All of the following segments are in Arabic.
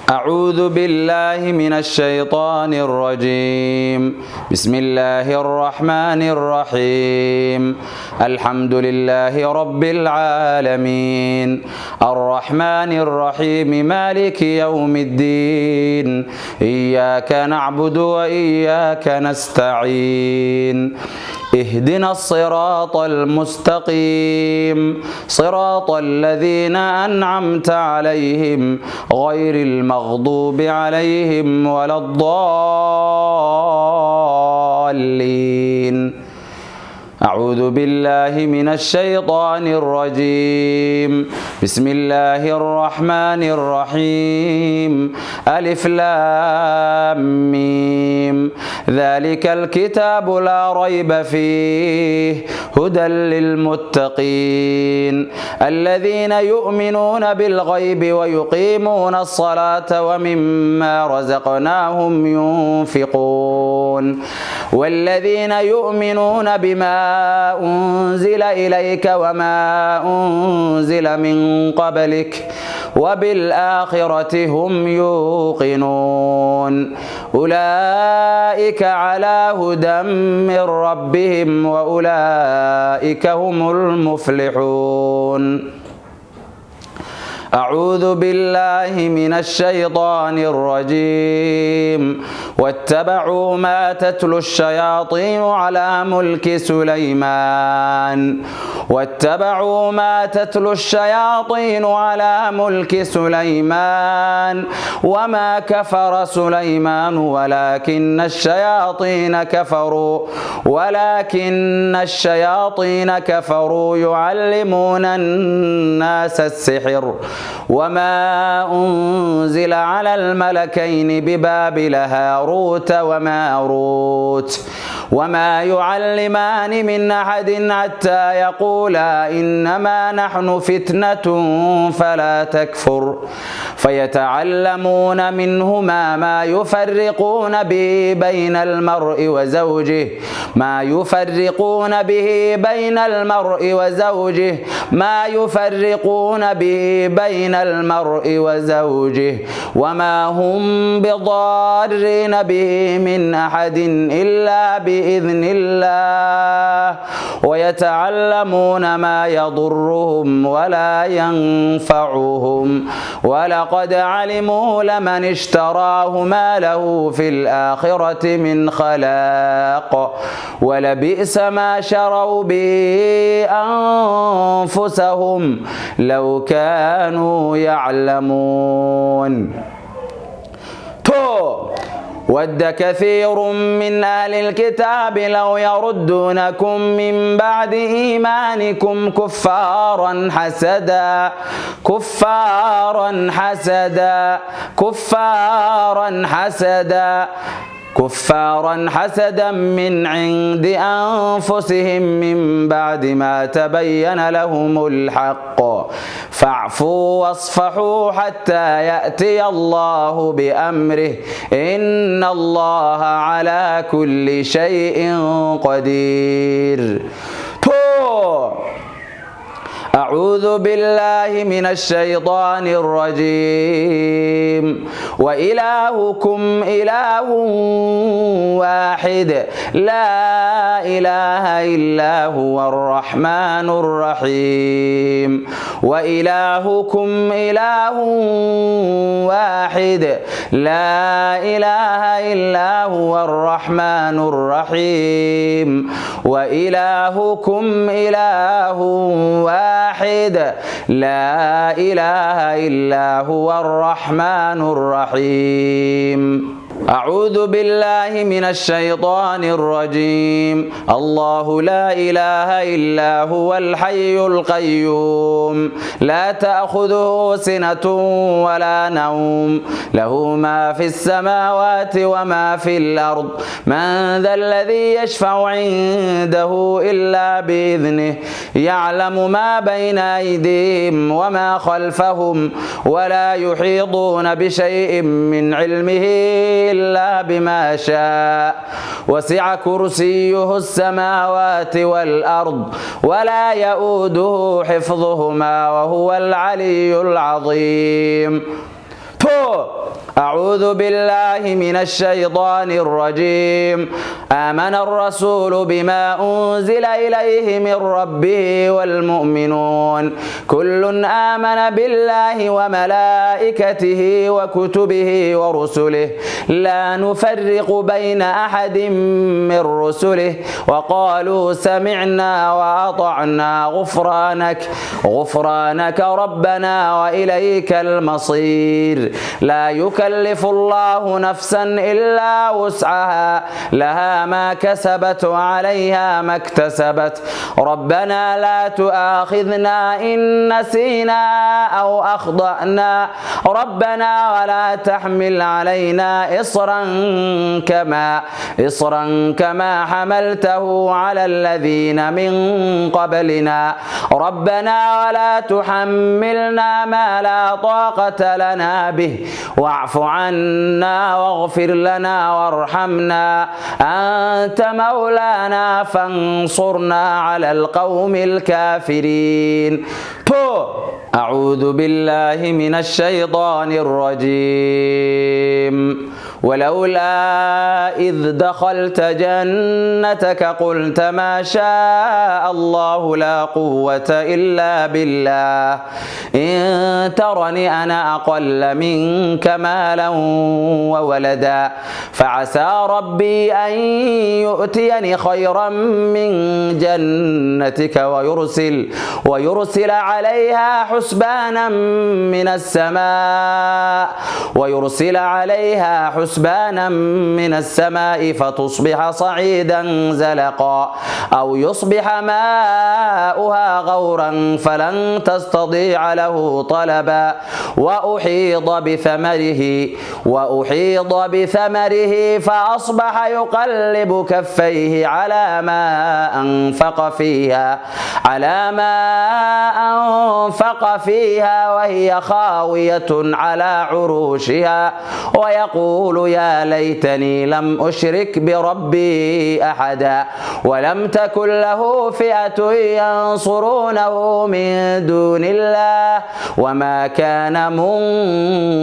أعوذ بالله من الشيطان الرجيم. بسم الله الرحمن الرحيم. الحمد لله رب العالمين الرحمن الرحيم مالك يوم الدين إياك نعبد وإياك نستعين اهدنا الصراط المستقيم صراط الذين أنعمت عليهم غير المغضوب عليهم ولا الضالين. أعوذ بالله من الشيطان الرجيم. بسم الله الرحمن الرحيم. ألف لام ميم ذلك الكتاب لا ريب فيه هدى للمتقين الذين يؤمنون بالغيب ويقيمون الصلاة ومما رزقناهم ينفقون والذين يؤمنون بما أنزل إليك وما أنزل من قبلك وبالآخرة هم يوقنون أولئك على هدى من ربهم وأولئك هم المفلحون. أعوذ بالله من الشيطان الرجيم. واتبعوا ما تتلو الشياطين على ملك سليمان واتبعوا ما تتلو الشياطين على ملك سليمان وما كفر سليمان ولكن الشياطين كفروا يعلمون الناس السحر وما أنزل على الملكين ببابل هاروت وماروت وما يعلمان من أحد حتى يقولا إنما نحن فتنة فلا تكفر فيتعلمون منهما ما يفرقون به بين المرء وزوجه وما هم بضارين به من أحد إلا بإذن الله ويتعلمون ما يضرهم ولا ينفعهم ولقد علموا لمن اشتراه ما له في الآخرة من خلاق ولبئس ما شروا به أنفسهم لو كانوا يعلمون. ود كثير من أهل الكتاب لو يردونكم من بعد إيمانكم كفارا حسدا من عند أنفسهم من بعد ما تبين لهم الحق فاعفوا واصفحوا حتى يأتي الله بأمره إن الله على كل شيء قدير. أعوذ بالله من الشيطان الرجيم. وإلهكم إله واحد لا إله إلا هو الرحمن الرحيم. وإلهكم إله واحد لا إله إلا هو الرحمن الرحيم. وإلهكم إله واحد لا إله إلا هو الرحمن الرحيم. أعوذ بالله من الشيطان الرجيم. الله لا إله إلا هو الحي القيوم لا تأخذه سنة ولا نوم له ما في السماوات وما في الأرض من ذا الذي يشفع عنده إلا بإذنه يعلم ما بين أيديهم وما خلفهم ولا يحيطون بشيء من علمه إلا بما شاء وسع كرسيه السماوات والأرض ولا يؤوده حفظهما وهو العلي العظيم. أعوذ بالله من الشيطان الرجيم. آمن الرسول بما أنزل إليه من ربه والمؤمنون كل آمن بالله وملائكته وكتبه ورسله لا نفرق بين أحد من رسله وقالوا سمعنا وأطعنا غفرانك ربنا وإليك المصير. لا يكلف الله نفسا إلا وسعها لها ما كسبت وعليها ما اكتسبت. ربنا لا تؤاخذنا إن نسينا أو أخطأنا ربنا ولا تحمل علينا إصرا كما حملته على الذين من قبلنا ربنا ولا تحملنا ما لا طاقة لنا به واعف عنا واغفر لنا وارحمنا أنت مولانا فانصرنا على القوم الكافرين. أعوذ بالله من الشيطان الرجيم. ولولا إذ دخلت جنتك قلت ما شاء الله لا قوة إلا بالله إن ترني أنا أقل منك مالا وولدا فعسى ربي أن يؤتيني خيرا من جنتك ويرسل عليها حسبانا من السماء فتصبح صعيدا زلقا أو يصبح ماؤها غورا فلن تستطيع له طلبا وأحيط بثمره فأصبح يقلب كفيه على ما أنفق فيها وهي خاوية على عروشها ويقول يا ليتني لم أشرك بربي أحدا ولم تكن له فئة ينصرونه من دون الله وما كان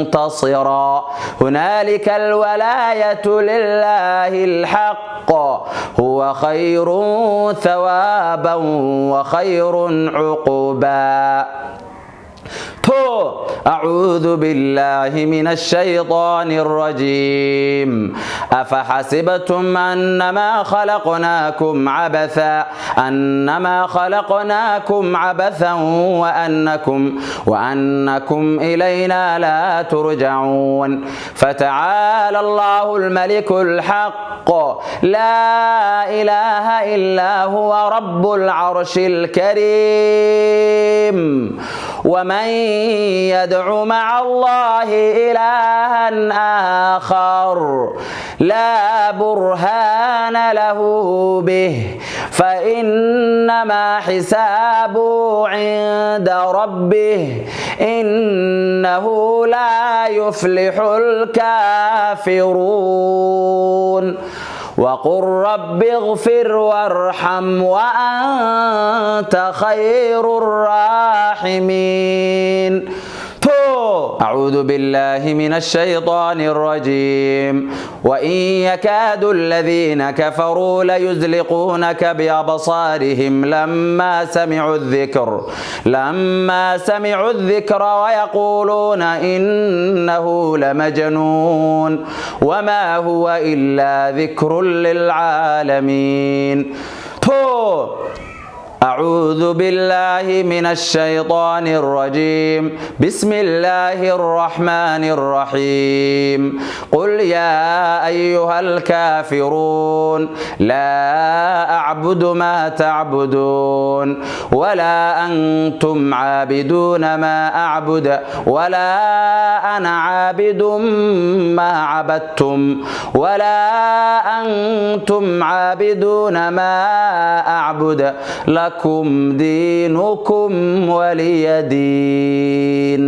منتصرا. هنالك الولاية لله الحق هو خير ثوابا وخير عقبا. أعوذ بالله من الشيطان الرجيم. أفحسبتم أنما خلقناكم عبثا وأنكم إلينا لا ترجعون. فتعالى الله الملك الحق لا إله إلا هو رب العرش الكريم. ومن يدع مع الله إلها آخر لا برهان له به فإنما حسابه عند ربه إنه لا يفلح الكافرون. وقل رب اغفر وارحم وأنت خير الراحمين. أعوذ بالله من الشيطان الرجيم. وإن يكاد الذين كفروا ليزلقونك بأبصارهم لما سمعوا الذكر ويقولون إنه لمجنون وما هو إلا ذكر للعالمين. أعوذ بالله من الشيطان الرجيم. بسم الله الرحمن الرحيم. قل يا أيها الكافرون لا أعبد ما تعبدون ولا أنتم عابدون ما أعبد ولا أنا عابد ما عبدتم ولا أنتم عابدون ما أعبد لكم دينكم ولي دين.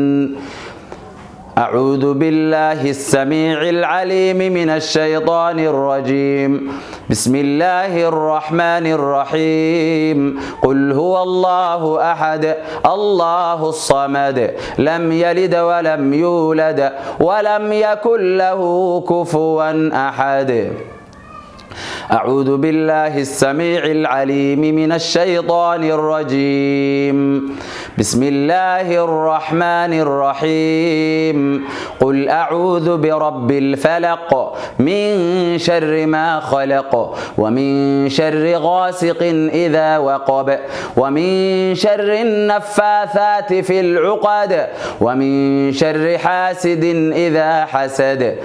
أعوذ بالله السميع العليم من الشيطان الرجيم. بسم الله الرحمن الرحيم قل هو الله أحد الله الصمد لم يلد ولم يولد ولم يكن له كفوا أحد أعوذ بالله السميع العليم من الشيطان الرجيم بسم الله الرحمن الرحيم قل أعوذ برب الفلق من شر ما خلق ومن شر غاسق إذا وقب ومن شر النفاثات في العقد ومن شر حاسد إذا حسد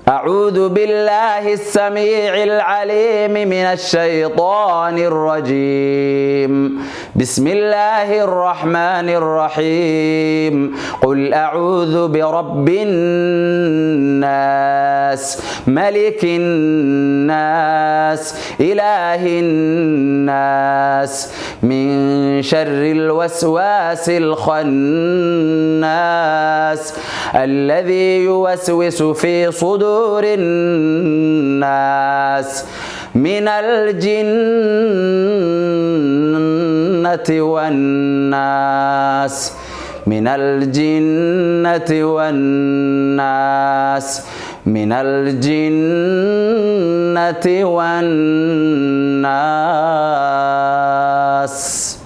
أعوذ بالله السميع العليم من الشيطان الرجيم بسم الله الرحمن الرحيم قل أعوذ برب الناس ملك الناس إله الناس من شر الوسواس الخناس الذي يوسوس في صدور الناس من الجنة والناس من الجنة والناس من الجنة والناس